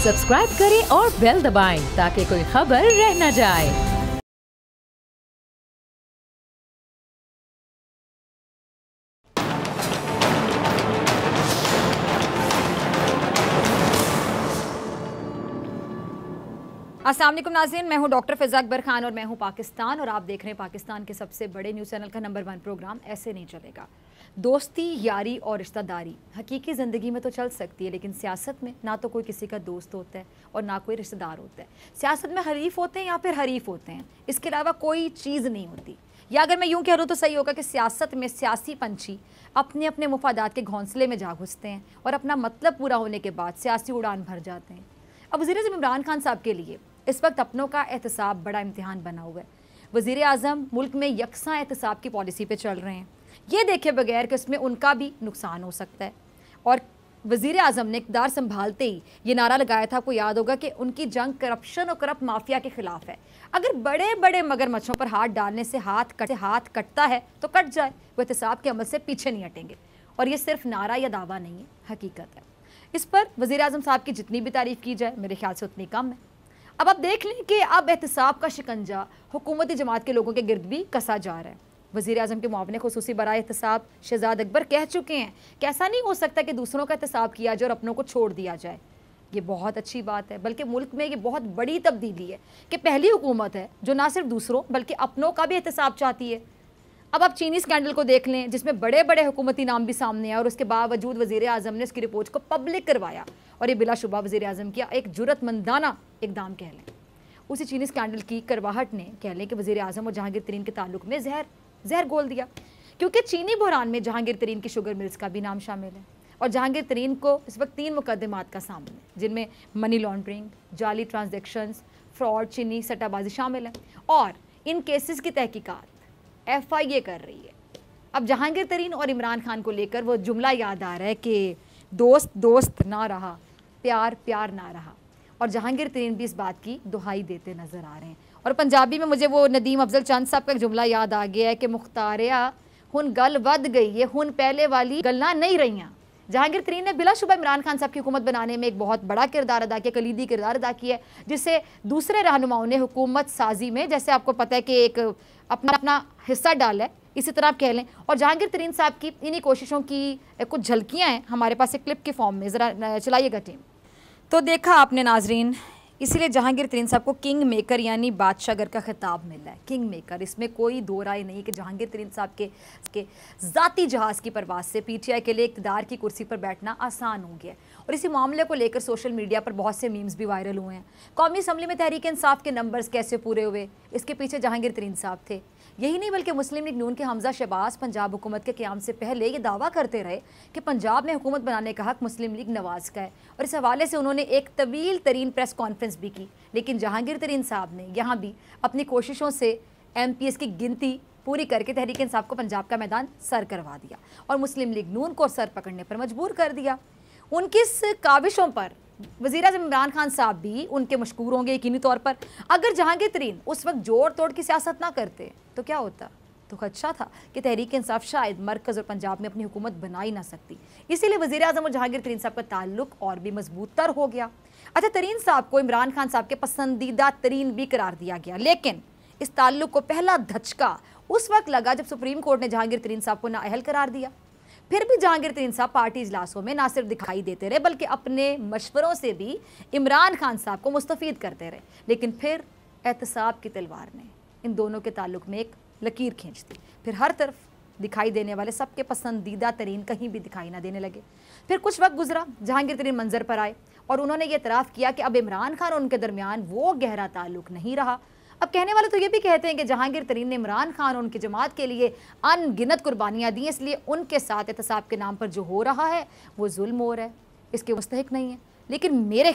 Subscribe करें और bell दबाएं ताकि कोई खबर रह न जाए। अस्सलाम वालेकुम नाज़रीन, मैं हूं डॉक्टर फ़िज़ा अकबर खान और मैं हूं पाकिस्तान और आप देख रहे हैं पाकिस्तान के सबसे बड़े न्यूज़ चैनल का नंबर 1 प्रोग्राम ऐसे नहीं चलेगा। दोस्ती, यारी और रिश्तेदारी हकीकी ज़िंदगी में तो चल सकती है, लेकिन सियासत में ना तो कोई किसी का दोस्त होता है और ना कोई रिश्तेदार होता है। सियासत में हरीफ होते हैं या फिर हरीफ होते हैं, इसके अलावा कोई चीज़ नहीं होती। या अगर मैं यूँ कह दूँ तो सही होगा कि सियासत में सियासी पंछी अपने अपने मुफादात के घोंसले में जा घुसते हैं और अपना मतलब पूरा होने के बाद सियासी उड़ान भर जाते हैं। अब वज़ीर-ए-आज़म इमरान खान साहब के लिए इस वक्त अपनों का एहतसाब बड़ा इम्तिहान बना हुआ है। वज़ीर आज़म मुल्क में यकसा एहतसाब की पॉलिसी पे चल रहे हैं, ये देखे बगैर कि उसमें उनका भी नुकसान हो सकता है। और वज़ीर आज़म ने इक़्तिदार संभालते ही ये नारा लगाया था, आपको याद होगा कि उनकी जंग करप्शन और करप्ट माफिया के ख़िलाफ़ है। अगर बड़े बड़े मगरमच्छों पर हाथ डालने से हाथ कटता है तो कट जाए, वो एहतसाब के अमल से पीछे नहीं हटेंगे। और ये सिर्फ नारा या दावा नहीं है, हकीकत है। इस पर वज़ीर आज़म साहब की जितनी भी तारीफ़ की जाए मेरे ख्याल से उतनी कम है। अब आप देख लें कि अब एहतसाब का शिकंजा हुकूमती जमात के लोगों के गिर्द भी कसा जा रहा है। वज़ीर आज़म के मुआविन खुसूसी बराए एहतसाब शहजाद अकबर कह चुके हैं कि ऐसा नहीं हो सकता कि दूसरों का एहतसाब किया जाए और अपनों को छोड़ दिया जाए। ये बहुत अच्छी बात है, बल्कि मुल्क में ये बहुत बड़ी तब्दीली है कि पहली हुकूमत है जो ना सिर्फ दूसरों बल्कि अपनों का भी एहतसाब चाहती है। अब आप चीनी स्कैंडल को देख लें, जिसमें बड़े बड़े हुकूमती नाम भी सामने आए और उसके बावजूद वज़ीर आज़म ने उसकी रिपोर्ट को पब्लिक करवाया और ये बिलाशुबा वज़ीर आज़म किया एक जुर्रतमंदाना इक़दाम कह लें। उसी चीनी स्कैंडल की करवाहट ने कह लें कि वज़ीर आज़म और जहांगीर तरीन के ताल्लुक में जहर घोल दिया, क्योंकि चीनी बहरान में जहांगीर तरीन की शुगर मिल्स का भी नाम शामिल है। और जहांगीर तरीन को इस वक्त 3 मुकदमात का सामना है, जिनमें मनी लॉन्ड्रिंग, जाली ट्रांजैक्शंस, फ्रॉड, चीनी सट्टाबाजी शामिल है। और इन केसेस की तहकीकात FIA कर रही है। अब जहांगीर तरीन और इमरान खान को लेकर वो जुमला याद आ रहा है कि दोस्त दोस्त ना रहा, प्यार प्यार ना रहा। और जहांगीर तरीन भी इस बात की दुहाई देते नज़र आ रहे हैं। और पंजाबी में मुझे वो नदीम अफजल चंद साहब का एक जुमला याद आ गया है कि मुख्तारिया हुन गल वध गई है, हुन पहले वाली गल्ला नहीं रही। जहांगीर तरीन ने बिलाशुबा इमरान खान साहब की हुकूमत बनाने में एक बहुत बड़ा किरदार अदा किया, कलीदी किरदार अदा किया, जिससे दूसरे रहनुमाओं ने हुकूमत साजी में, जैसे आपको पता है कि एक अपना हिस्सा डाला है, इसी तरह आप कह लें। और जहांगीर तरीन साहब की इन्हीं कोशिशों की कुछ झलकियाँ हैं हमारे पास एक क्लिप के फॉर्म में, ज़रा चलाइएगा टीम। तो देखा आपने नाजरीन, इसीलिए जहांगीर तरीन साहब को किंग मेकर यानी बादशाहगर का खिताब मिला है। किंग मेकर, इसमें कोई दो राय नहीं कि जहांगीर तरीन साहब के ज़ाती जहाज़ की परवाज से PTI के लिए इक़्तिदार की कुर्सी पर बैठना आसान हो गया। और इसी मामले को लेकर सोशल मीडिया पर बहुत से मीम्स भी वायरल हुए हैं। कौमी असम्बली में तहरीक इंसाफ के नंबर्स कैसे पूरे हुए, इसके पीछे जहांगीर तरीन साहब थे। यही नहीं बल्कि मुस्लिम लीग नून के हमजा शहबाज पंजाब हुकूमत के क़याम से पहले ये दावा करते रहे कि पंजाब में हुकूमत बनाने का हक मुस्लिम लीग नवाज का है। और इस हवाले से उन्होंने एक तवील तरीन प्रेस कॉन्फ्रेंस भी की। लेकिन जहांगीर तरीन साहब ने यहाँ भी अपनी कोशिशों से MPs की गिनती पूरी करके तहरीक इंसाफ को पंजाब का मैदान सर करवा दिया और मुस्लिम लीग नून को सर पकड़ने पर मजबूर कर दिया। उनकी इस काविशों पर वज़ीर-ए-आज़म इमरान खान साहब भी उनके मशकूर होंगे यकीनी तौर पर। अगर जहांगीर तरीन उस वक्त जोड़ तोड़ की सियासत ना करते तो क्या होता, तो खदशा था कि तहरीक इंसाफ शायद मरकज़ और पंजाब में अपनी हुकूमत बना ही ना सकती। इसीलिए वज़ीर-ए-आज़म और जहांगीर तरीन साहब का ताल्लुक और भी मजबूत तर हो गया। अच्छा, तरीन साहब को इमरान खान साहब के पसंदीदा तरीन भी करार दिया गया, लेकिन इस ताल्लुक को पहला धचका उस वक्त लगा जब सुप्रीम कोर्ट ने जहांगीर तरीन साहब को नाअहल करार दिया। फिर भी जहांगीर तरीन साहब पार्टी इजलासों में ना सिर्फ दिखाई देते रहे बल्कि अपने मशवरों से भी इमरान खान साहब को मुस्तफ़ीद करते रहे। लेकिन फिर एहतसाब की तलवार ने इन दोनों के ताल्लुक में एक लकीर खींच दी। फिर हर तरफ दिखाई देने वाले सबके पसंदीदा तरीन कहीं भी दिखाई ना देने लगे। फिर कुछ वक्त गुजरा, जहांगीर तरीन मंजर पर आए और उन्होंने ये इतराफ़ किया कि अब इमरान खान और उनके दरमियान वो गहरा ताल्लुक नहीं रहा। अब कहने वाले तो ये भी कहते हैं कि जहांगीर तरीन ने इमरान खान और उनकी जमात के लिए अनगिनत कुर्बानियाँ दी, इसलिए उनके साथ एहतसाब के नाम पर जो हो रहा है वो जुल्म हो रहा है, इसके मुस्तहिक नहीं है। लेकिन मेरे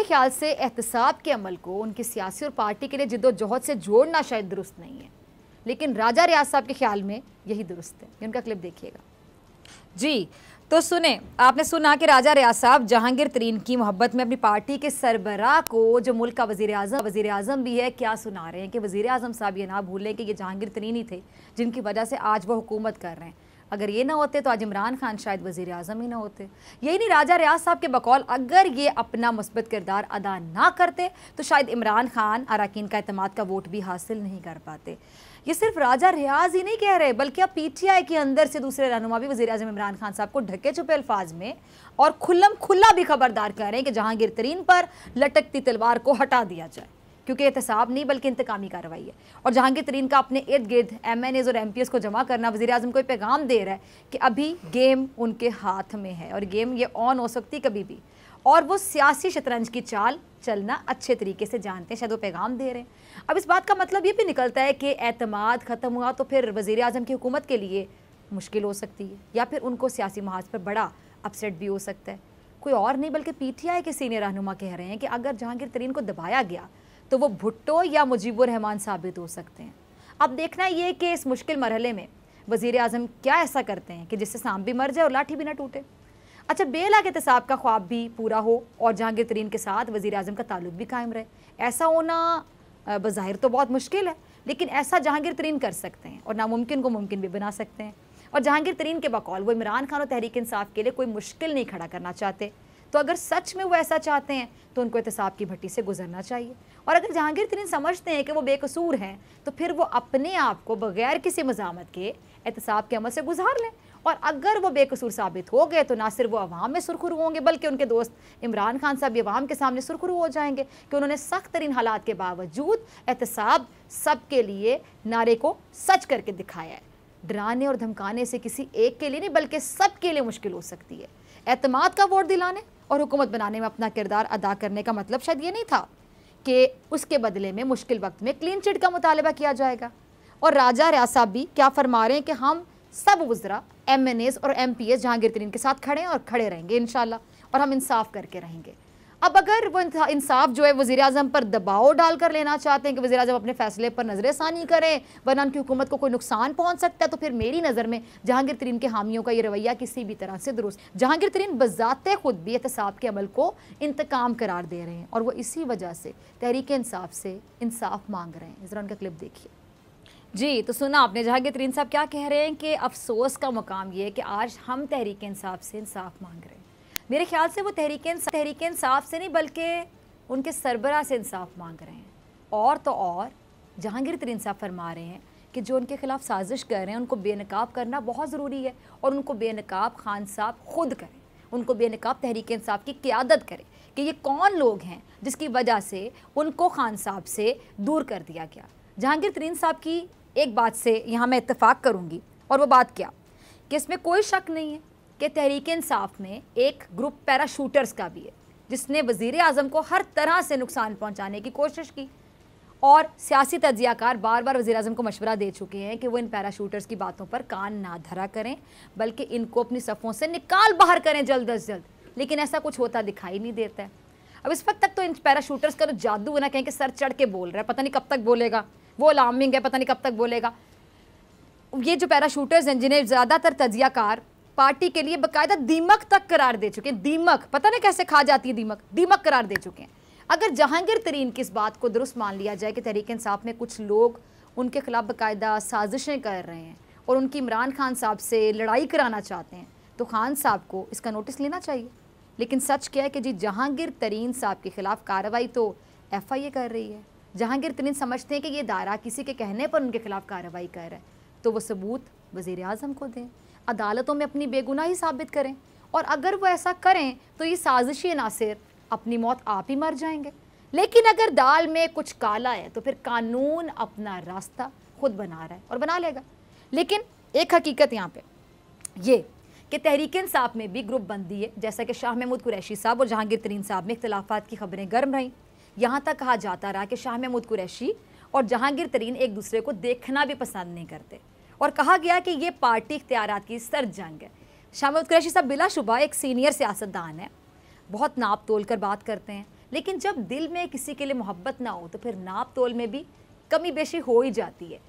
ख्याल से एहतसाब के अमल को उनकी सियासी और पार्टी के लिए जिद्दोजहद से जोड़ना शायद दुरुस्त नहीं है, लेकिन राजा रियाज साहब के ख्याल में यही दुरुस्त है। उनका क्लिप देखिएगा जी। तो सुने, आपने सुना कि राजा रियाज साहब जहांगीर तरीन की मोहब्बत में अपनी पार्टी के सरबराह को, जो मुल्क का वज़ीर आज़म भी है, क्या सुना रहे हैं कि वज़ीर आज़म साहब ये ना भूलें कि ये जहांगीर तरीन ही थे जिनकी वजह से आज वो हुकूमत कर रहे हैं। अगर ये ना होते तो आज इमरान खान शायद वज़ीर आज़म ही ना होते। यही नहीं, राजा रियाज साहब के बकौल अगर ये अपना मुस्बत किरदार अदा ना करते तो शायद इमरान खान अरकान का एतमाद का वोट भी हासिल नहीं कर पाते। ये सिर्फ राजा रियाज ही नहीं कह रहे, बल्कि अब PTI के अंदर से दूसरे रहनुमा भी वज़ीर आज़म इमरान खान साहब को ढके छुपे अल्फाज में और खुल्लम खुल्ला भी खबरदार कर रहे हैं कि जहांगीर तरीन पर लटकती तलवार को हटा दिया जाए, क्योंकि एहतसाब नहीं बल्कि इंतकामी कार्रवाई है। और जहांगीर तरीन का अपने इर्द गिर्द MNAs और MPs को जमा करना वज़ीर आज़म को पैगाम दे रहा है कि अभी गेम उनके हाथ में है और गेम ये ऑन हो सकती कभी भी, और वो सियासी शतरंज की चाल चलना अच्छे तरीके से जानते हैं, शायद वो पैगाम दे रहे हैं। अब इस बात का मतलब ये भी निकलता है कि एतमाद ख़त्म हुआ तो फिर वज़ीर आज़म की हुकूमत के लिए मुश्किल हो सकती है, या फिर उनको सियासी महाज पर बड़ा अपसेट भी हो सकता है। कोई और नहीं बल्कि PTI के सीनियर रहनुमा कह रहे हैं कि अगर जहांगीर तरीन को दबाया गया तो वो भुट्टो या मुजीबुर रहमान साबित हो सकते हैं। अब देखना ये कि इस मुश्किल मरहले में वज़ीर आज़म क्या ऐसा करते हैं कि जिससे सांप भी मर जाए और लाठी भी ना टूटे। अच्छा, बेलाग एहतसाब का ख्वाब भी पूरा हो और जहांगीर तरीन के साथ वज़ीर आज़म का ताल्लुक भी कायम रहे। ऐसा होना बज़ाहिर तो बहुत मुश्किल है, लेकिन ऐसा जहांगीर तरीन कर सकते हैं और नामुमकिन को मुमकिन भी बना सकते हैं। और जहांगीर तरीन के बकौल वो इमरान खान और तहरीक इंसाफ के लिए कोई मुश्किल नहीं खड़ा करना चाहते। तो अगर सच में वो ऐसा चाहते हैं तो उनको एहतसाब की भट्टी से गुजरना चाहिए। और अगर जहांगीर तरीन समझते हैं कि वो बेकसूर हैं तो फिर वो अपने आप को बगैर किसी मज़ामत के एहतसाब के अमल से गुजार लें। और अगर वो बेकसूर साबित हो गए तो ना सिर्फ वो अवाम में सुरखरू होंगे बल्कि उनके दोस्त इमरान खान साहब भी अवाम के सामने सुरखरू हो जाएंगे कि उन्होंने सख्त तरीन हालात के बावजूद एहतसाब सबके लिए नारे को सच करके दिखाया है। डराने और धमकाने से किसी एक के लिए नहीं बल्कि सब के लिए मुश्किल हो सकती है। एतमाद का वोट दिलाने और हुकूमत बनाने में अपना किरदार अदा करने का मतलब शायद ये नहीं था कि उसके बदले में मुश्किल वक्त में क्लीन चिट का मुतालबा किया जाएगा। और राजा रियाज साहब भी क्या फरमा रहे हैं कि हम सब वज़रा MNAs और MPs जहांगीर तरीन के साथ खड़े हैं और खड़े रहेंगे इंशाल्लाह, और हम इंसाफ करके रहेंगे। अब अगर वो इंसाफ जो है वज़ीर आज़म पर दबाव डालकर लेना चाहते हैं कि वज़ीर आज़म अपने फैसले पर नज़रसानी करें वरना उनकी हुकूमत को कोई नुकसान पहुंच सकता है, तो फिर मेरी नज़र में जहांगीर तरीन के हामियों का ये रवैया किसी भी तरह से दुरुस्त। जहांगीर तरीन बज़ाते खुद भी एहतसाब के अमल को इंतकाम करार दे रहे हैं और वो इसी वजह से तहरीक इंसाफ से इंसाफ मांग रहे हैं। ज़रा उनका क्लिप देखिए। जी, तो सुना आपने जहांगीर तरीन साहब क्या कह रहे हैं कि अफसोस का मुकाम ये है कि आज हम तहरीक इंसाफ से इंसाफ मांग रहे हैं। मेरे ख्याल से वो तहरीक इंसाफ से नहीं बल्कि उनके सरबराह से इंसाफ मांग रहे हैं। और तो और जहांगीर तरीन साहब फरमा रहे हैं कि जो उनके खिलाफ साजिश कर रहे हैं उनको बेनकाब करना बहुत ज़रूरी है और उनको बेनकाब खान साहब खुद करें, उनको बेनकाब तहरीक इंसाफ की क़यादत करें कि ये कौन लोग हैं जिसकी वजह से उनको खान साहब से दूर कर दिया गया। जहांगीर तरीन साहब की एक बात से यहाँ मैं इत्तेफाक करूँगी, और वो बात क्या कि इसमें कोई शक नहीं है कि तहरीक इंसाफ में एक ग्रुप पैराशूटर्स का भी है जिसने वज़ीर आज़म को हर तरह से नुकसान पहुँचाने की कोशिश की, और सियासी तज्ज़ियाकार बार बार वज़ीर आज़म को मशवरा दे चुके हैं कि वो इन पैराशूटर्स की बातों पर कान ना धरा करें बल्कि इनको अपनी सफ़ों से निकाल बाहर करें जल्द अज जल्द, लेकिन ऐसा कुछ होता दिखाई नहीं देता है। अब इस वक्त तक तो इन पैराशूटर्स का तो जादू है ना, कहें कि सर चढ़ के बोल रहा है, पता नहीं कब तक बोलेगा, वो अलार्मिंग है, पता नहीं कब तक बोलेगा। ये जो पैराशूटर्स हैं जिन्हें ज़्यादातर तज्ज़ियाकार पार्टी के लिए बाकायदा दीमक तक करार दे चुके हैं, दीमक पता नहीं कैसे खा जाती है, दीमक करार दे चुके हैं। अगर जहांगीर तरीन की इस बात को दुरुस्त मान लिया जाए कि तहरीक इंसाफ में कुछ लोग उनके खिलाफ बाकायदा साजिशें कर रहे हैं और उनकी इमरान खान साहब से लड़ाई कराना चाहते हैं, तो खान साहब को इसका नोटिस लेना चाहिए। लेकिन सच क्या है कि जी जहांगीर तरीन साहब के खिलाफ कार्रवाई तो FIA कर रही है। जहांगीर तरीन समझते हैं कि ये दायरा किसी के कहने पर उनके खिलाफ कार्रवाई कर रहा है, तो वो सबूत वज़ीर आज़म को दें, अदालतों में अपनी बेगुनाही साबित करें, और अगर वो ऐसा करें तो ये साजिशी नासिर अपनी मौत आप ही मर जाएंगे। लेकिन अगर दाल में कुछ काला है तो फिर कानून अपना रास्ता खुद बना रहा है और बना लेगा। लेकिन एक हकीकत यहाँ पे ये कि तहरीक इंसाफ में भी ग्रुप बंदी है, जैसा कि शाह महमूद कुरैशी साहब और जहांगीर तरीन साहब में इख्तिलाफात की खबरें गर्म रहीं। यहाँ तक कहा जाता रहा कि शाह महमूद कुरैशी और जहांगीर तरीन एक दूसरे को देखना भी पसंद नहीं करते, और कहा गया कि ये पार्टी इख्तियारात की सर्द जंग है। शाह महमूद कुरैशी साहब बिलाशुबा एक सीनियर सियासतदान है, बहुत नाप तोल कर बात करते हैं, लेकिन जब दिल में किसी के लिए मोहब्बत ना हो तो फिर नाप तोल में भी कमी बेशी हो ही जाती है।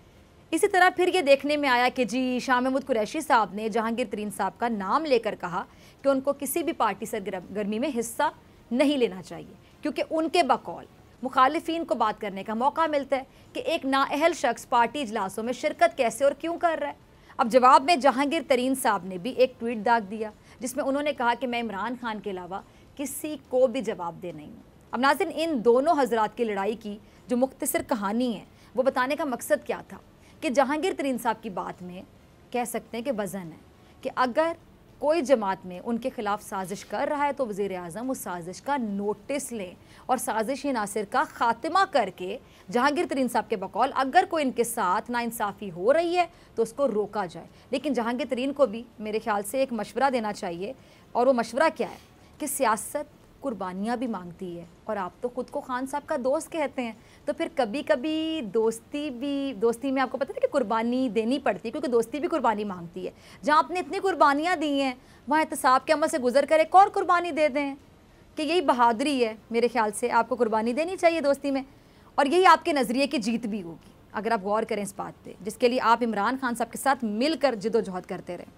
इसी तरह फिर ये देखने में आया कि जी शाह महमूद कुरैशी साहब ने जहांगीर तरीन साहब का नाम लेकर कहा कि उनको किसी भी पार्टी सरगर्मी में हिस्सा नहीं लेना चाहिए, क्योंकि उनके बकौल मुखालिफिन को बात करने का मौका मिलता है कि एक नाअहल शख्स पार्टी इजलासों में शिरकत कैसे और क्यों कर रहा है। अब जवाब में जहांगीर तरीन साहब ने भी एक ट्वीट दाग दिया जिसमें उन्होंने कहा कि मैं इमरान खान के अलावा किसी को भी जवाब दे नहीं हूँ। अब नाज़रीन, इन दोनों हजरात की लड़ाई की जो मुख्तसर कहानी है वो बताने का मकसद क्या था कि जहांगीर तरीन साहब की बात में कह सकते हैं कि वज़न है कि अगर कोई जमात में उनके खिलाफ साजिश कर रहा है तो वज़ीर आज़म उस साजिश का नोटिस लें और साजिशी नासिर का ख़ात्मा करके जहांगीर तरीन साहब के बकौल अगर कोई इनके साथ नाइंसाफ़ी हो रही है तो उसको रोका जाए। लेकिन जहांगीर तरीन को भी मेरे ख्याल से एक मशवरा देना चाहिए, और वो मशवरा क्या है कि सियासत कुर्बानियाँ भी मांगती है, और आप तो ख़ुद को खान साहब का दोस्त कहते हैं, तो फिर कभी कभी दोस्ती में आपको पता है कि कुर्बानी देनी पड़ती है, क्योंकि दोस्ती भी कुर्बानी मांगती है। जहाँ आपने इतनी कुर्बानियाँ दी हैं वहाँ एहतसाब के अमल से गुजर कर एक और कुर्बानी दे दें, कि यही बहादुरी है। मेरे ख्याल से आपको कुर्बानी देनी चाहिए दोस्ती में, और यही आपके नज़रिए की जीत भी होगी अगर आप गौर करें इस बात पे, जिसके लिए आप इमरान खान साहब के साथ मिलकर जिदोजहद करते रहें।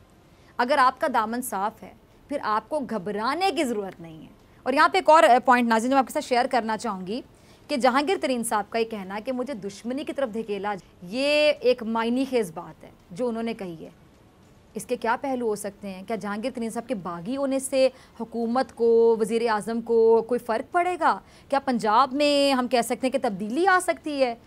अगर आपका दामन साफ़ है फिर आपको घबराने की ज़रूरत नहीं है। और यहाँ पे एक और पॉइंट नाज़रीन जो मैं आपके साथ शेयर करना चाहूँगी कि जहांगीर तरीन साहब का ये कहना है कि मुझे दुश्मनी की तरफ धकेला, ये एक मायनी खेज़ बात है जो उन्होंने कही है। इसके क्या पहलू हो सकते हैं? क्या जहांगीर तरीन साहब के बागी होने से हुकूमत को, वज़ीर आज़म को कोई फ़र्क पड़ेगा? क्या पंजाब में हम कह सकते हैं कि तब्दीली आ सकती है?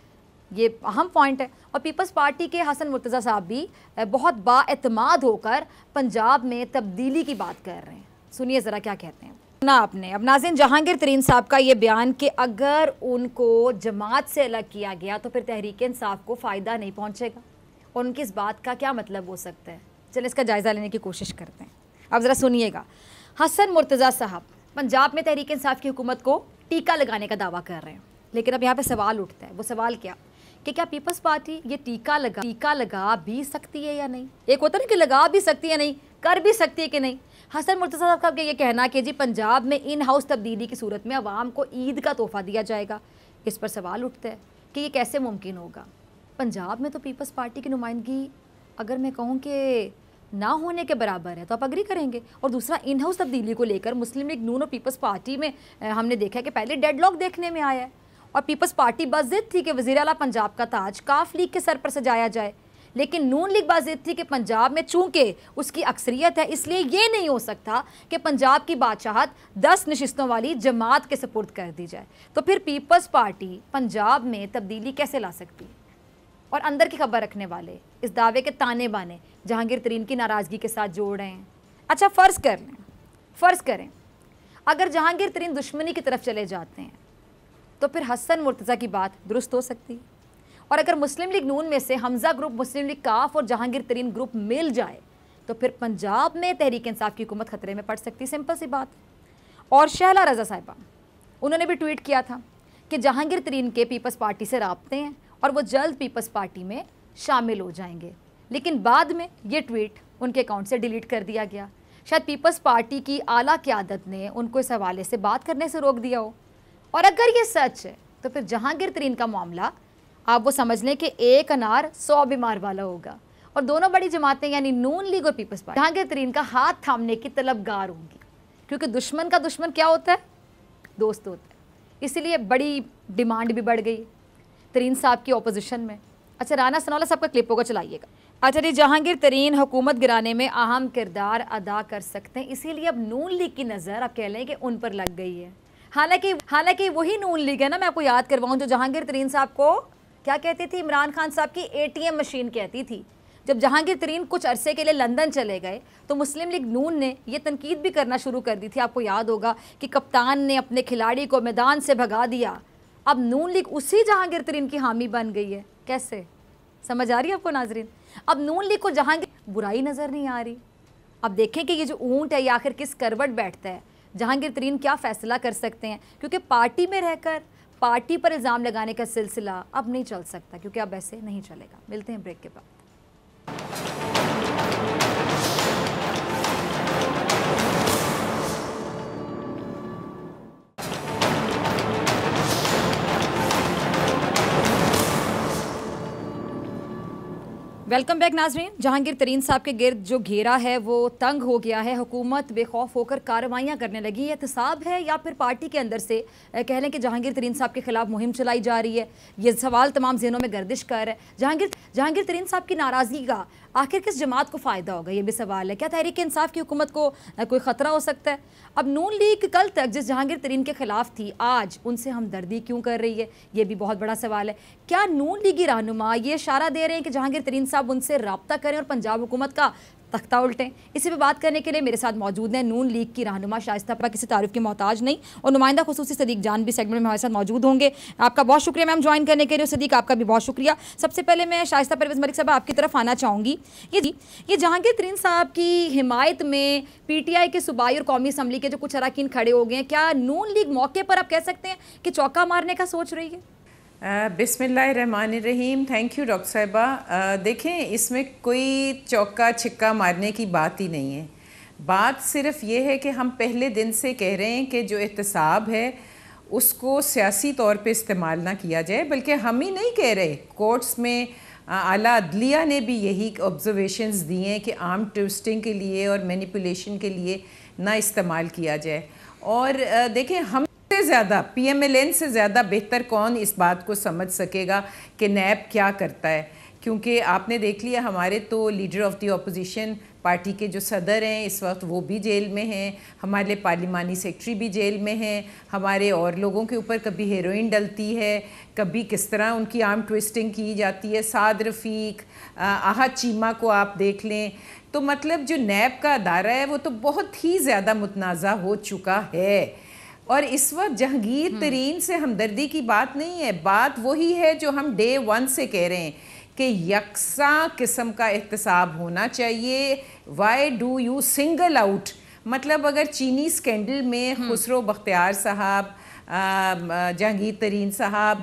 ये अहम पॉइंट है। और पीपल्स पार्टी के हसन मुर्तज़ा साहब भी बहुत बाएतमाद होकर पंजाब में तब्दीली की बात कर रहे हैं। सुनिए ज़रा क्या कहते हैं ना आपने। अब नाज़रीन, जहांगीर तरीन साहब का ये बयान कि अगर उनको जमात से अलग किया गया तो फिर तहरीक इंसाफ को फ़ायदा नहीं पहुँचेगा, और उनकी इस बात का क्या मतलब हो सकता है? चलिए इसका जायज़ा लेने की कोशिश करते हैं। अब ज़रा सुनिएगा, हसन मुर्तज़ा साहब पंजाब में तहरीक इंसाफ की हुकूमत को टीका लगाने का दावा कर रहे हैं, लेकिन अब यहाँ पे सवाल उठता है। वो सवाल क्या कि क्या पीपल्स पार्टी ये टीका लगा भी सकती है या नहीं? एक होता है ना कि लगा भी सकती है, नहीं कर भी सकती है कि नहीं। हसन मुर्तज़ा साहब का ये कहना कि जी पंजाब में इन हाउस तब्दीली की सूरत में अवाम को ईद का तोहफ़ा दिया जाएगा, इस पर सवाल उठता है कि ये कैसे मुमकिन होगा। पंजाब में तो पीपल्स पार्टी की नुमाइंदगी अगर मैं कहूँ कि ना होने के बराबर है, तो आप अग्री करेंगे। और दूसरा, इन हाउस तब्दीली को लेकर मुस्लिम लीग नून और पीपल्स पार्टी में हमने देखा कि पहले डेडलॉक देखने में आया है, और पीपल्स पार्टी बाज़िद थी कि वज़ीर आला पंजाब का ताज काफ लीग के सर पर सजाया जाए, लेकिन नून लीग बाज़िद थी कि पंजाब में चूँकि उसकी अक्सरियत है इसलिए ये नहीं हो सकता कि पंजाब की बादशाहत 10 नशिस्तों वाली जमात के सपुर्द कर दी जाए। तो फिर पीपल्स पार्टी पंजाब में तब्दीली कैसे ला सकती है? और अंदर की खबर रखने वाले इस दावे के ताने बाने जहांगीर तरीन की नाराज़गी के साथ जोड़ रहे हैं। अच्छा, फ़र्ज़ करें अगर जहांगीर तरीन दुश्मनी की तरफ चले जाते हैं तो फिर हसन मुर्तज़ा की बात दुरुस्त हो सकती है। और अगर मुस्लिम लीग नून में से हमज़ा ग्रुप, मुस्लिम लीग काफ और जहांगीर तरीन ग्रुप मिल जाए तो फिर पंजाब में तहरीक इंसाफ की हुकूमत ख़तरे में पड़ सकती है। सिंपल सी बात। और शहला रज़ा साहिबा, उन्होंने भी ट्वीट किया था कि जहांगीर तरीन के पीपल्स पार्टी से राब्ते हैं और वो जल्द पीपल्स पार्टी में शामिल हो जाएंगे, लेकिन बाद में ये ट्वीट उनके अकाउंट से डिलीट कर दिया गया। शायद पीपल्स पार्टी की आला क़यादत ने उनको इस हवाले से बात करने से रोक दिया हो। और अगर ये सच है तो फिर जहांगीर तरीन का मामला आप वो समझ लें कि एक अनार 100 बीमार वाला होगा, और दोनों बड़ी जमातें यानी नून लीग और पीपल्स पार्टी जहांगीर तरीन का हाथ थामने की तलबगार होंगी, क्योंकि दुश्मन का दुश्मन क्या होता है? दोस्त होता है। इसीलिए बड़ी डिमांड भी बढ़ गई तरीन साहब की ऑपोजिशन में। अच्छा, राना सनौला साहब का क्लिप होगा, चलाइएगा। अच्छा जी, जहांगीर तरीन हुकूमत गिराने में अहम किरदार अदा कर सकते हैं, इसीलिए अब नून लीग की नज़र आप कह लें कि उन पर लग गई है। हालांकि वही नून लीग है ना, मैं आपको याद करवाऊँ, जो जहांगीर तरीन साहब को क्या कहती थी? इमरान खान साहब की ATM मशीन कहती थी। जब जहांगीर तरीन कुछ अरसे के लिए लंदन चले गए तो मुस्लिम लीग नून ने यह तनकीद भी करना शुरू कर दी थी। आपको याद होगा कि कप्तान ने अपने खिलाड़ी को मैदान से भगा दिया। अब नून लीग उसी जहांगीर तरीन की हामी बन गई है। कैसे? समझ आ रही है आपको नाजरीन? अब नून लीग को जहांगीर बुराई नज़र नहीं आ रही। अब देखें कि ये जो ऊँट है ये आखिर किस करवट बैठता है। जहांगीर तरीन क्या फ़ैसला कर सकते हैं, क्योंकि पार्टी में रहकर पार्टी पर इल्ज़ाम लगाने का सिलसिला अब नहीं चल सकता, क्योंकि अब ऐसे नहीं चलेगा। मिलते हैं ब्रेक के बाद। वेलकम बैक नाजरीन। जहांगीर तरीन साहब के गिर्द जो घेरा है वो तंग हो गया है। हुकूमत बेखौफ होकर कार्रवाइयाँ करने लगी है। एहतसाब है या फिर पार्टी के अंदर से कह लें कि जहांगीर तरीन साहब के खिलाफ मुहिम चलाई जा रही है? ये सवाल तमाम ज़हनों में गर्दिश कर है। जहांगीर तरीन साहब की नाराज़गी का आखिर किस जमात को फ़ायदा होगा, ये भी सवाल है। क्या तहरीक इंसाफ की हुकूमत को कोई ख़तरा हो सकता है? अब नून लीग कल तक जिस जहांगीर तरीन के ख़िलाफ़ थी, आज उनसे हमदर्दी क्यों कर रही है, ये भी बहुत बड़ा सवाल है। क्या नून लीगी रहनुमा ये इशारा दे रहे हैं कि जहांगीर तरीन साहब उनसे रब्ता करें और पंजाब हुकूमत का तख्ता उल्टें? इसी पे बात करने के लिए मेरे साथ मौजूद हैं नून लीग की रहनुमा शाइस्ता पर किसी तारीफ की मोहताज नहीं और नुमाइंदा खुसूसी सदीक जान भी सेगमेंट में हमारे साथ मौजूद होंगे। आपका बहुत शुक्रिया मैम ज्वाइन करने के लिए। सदीक आपका भी बहुत शुक्रिया। सबसे पहले मैं शाइस्ता परवेज़ मलिक साहब आपकी तरफ आना चाहूँगी। ये जहांगीर तरीन साहब की हिमायत में PTI के सूबाई और कौमी असम्बली के जो कुछ अरकान खड़े हो गए हैं, क्या नून लीग मौके पर आप कह सकते हैं कि चौका मारने का सोच रही है? बिस्मिल्लाहिर्रहमानिर्रहीम। थैंक यू डॉक्टर साहिबा। देखें, इसमें कोई चौका छिक्का मारने की बात ही नहीं है। बात सिर्फ ये है कि हम पहले दिन से कह रहे हैं कि जो एहतसाब है उसको सियासी तौर पे इस्तेमाल ना किया जाए, बल्कि हम ही नहीं कह रहे, कोर्ट्स में आला अदलिया ने भी यही ऑब्जर्वेशंस दिए हैं कि आर्म ट्विस्टिंग के लिए और मैनिपुलेशन के लिए ना इस्तेमाल किया जाए। और देखें, हम से ज़्यादा PMLN से ज़्यादा बेहतर कौन इस बात को समझ सकेगा कि नैब क्या करता है, क्योंकि आपने देख लिया हमारे तो leader of the opposition party के जो सदर हैं इस वक्त वो भी जेल में हैं, हमारे पार्लिमानी सेक्रेटरी भी जेल में हैं, हमारे और लोगों के ऊपर कभी हेरोइन डलती है, कभी किस तरह उनकी आर्म ट्विस्टिंग की जाती है। साद रफ़ीक, आहद चीमा को आप देख लें। तो मतलब जो नैब का अदारा है वो तो बहुत ही ज़्यादा मुतनाज़ा हो चुका है। और इस वक्त जहांगीर तरीन से हमदर्दी की बात नहीं है, बात वही है जो हम डे 1 से कह रहे हैं कि यकसा किस्म का एहतसाब होना चाहिए। Why do you single out? मतलब अगर चीनी स्कैंडल में खुसरो बख्तियार साहब, जहांगीर तरीन साहब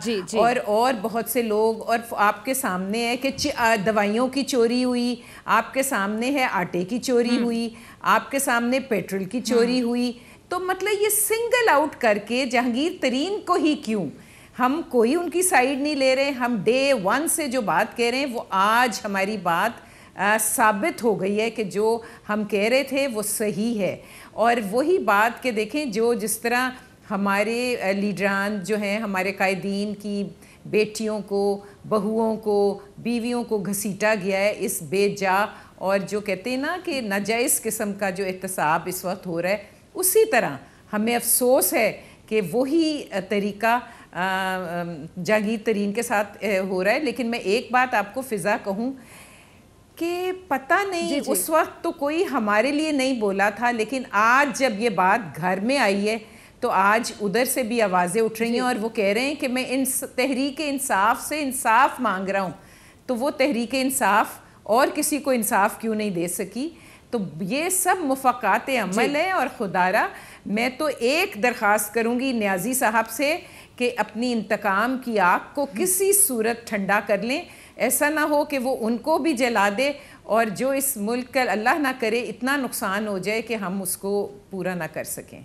और बहुत से लोग, और आपके सामने है कि दवाइयों की चोरी हुई, आपके सामने है आटे की चोरी हुई, आपके सामने पेट्रोल की चोरी हुई, तो मतलब ये सिंगल आउट करके जहांगीर तरीन को ही क्यों? हम कोई उनकी साइड नहीं ले रहे। हम डे 1 से जो बात कह रहे हैं वो आज हमारी बात साबित हो गई है कि जो हम कह रहे थे वो सही है। और वही बात के देखें, जो जिस तरह हमारे लीडरान जो हैं, हमारे कायदीन की बेटियों को, बहुओं को, बीवियों को घसीटा गया है इस बेजा और जो कहते हैं ना कि नाजायज़ किस्म का जो एहतसाब इस वक्त हो रहा है, उसी तरह हमें अफसोस है कि वही तरीका जहांगीर तरीन के साथ हो रहा है। लेकिन मैं एक बात आपको फ़िज़ा कहूँ कि पता नहीं उस वक्त तो कोई हमारे लिए नहीं बोला था, लेकिन आज जब ये बात घर में आई है तो आज उधर से भी आवाज़ें उठ रही हैं और वो कह रहे हैं कि मैं इन तहरीक इंसाफ से इंसाफ मांग रहा हूँ। तो वो तहरीक इंसाफ और किसी को इंसाफ क्यों नहीं दे सकी? तो ये सब मुफ़ाक़ात अमल है। और खुदारा मैं तो एक दरख्वास्त करूँगी नियाज़ी साहब से कि अपनी इंतकाम की आग को किसी सूरत ठंडा कर लें। ऐसा ना हो कि वो उनको भी जला दे और जो इस मुल्क का अल्लाह ना करे इतना नुकसान हो जाए कि हम उसको पूरा ना कर सकें।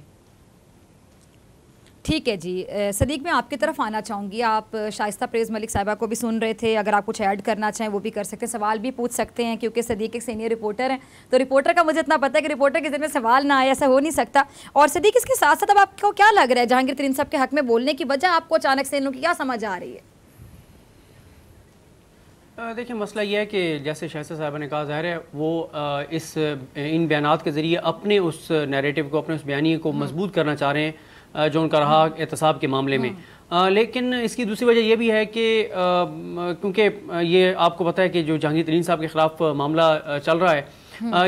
ठीक है जी। सदीक, मैं आपकी तरफ आना चाहूँगी। आप शाइस्ता परवेज़ मलिक साहिबा को भी सुन रहे थे, अगर आप कुछ ऐड करना चाहें वो भी कर सकते हैं, सवाल भी पूछ सकते हैं, क्योंकि सदीक एक सीनियर रिपोर्टर हैं। तो रिपोर्टर का मुझे इतना पता है कि रिपोर्टर के ज़रिए सवाल ना आए, ऐसा हो नहीं सकता। और सदीक, इसके साथ साथ अब आपको क्या लग रहा है जहांगीर तरीन साहब के हक़ में बोलने की वजह आपको अचानक से इनकी क्या समझ आ रही है? देखिए, मसला ये है कि जैसे शाइस्ता साहबा ने कहा, ज़ाहिर है वो इन बयानात के ज़रिए अपने उस नैरेटिव को, अपने उस बयानी को मजबूत करना चाह रहे हैं जो उनका रहा एहतसाब के मामले में। लेकिन इसकी दूसरी वजह यह भी है कि क्योंकि ये आपको पता है कि जो जहांगीर तरीन साहब के ख़िलाफ़ मामला चल रहा है,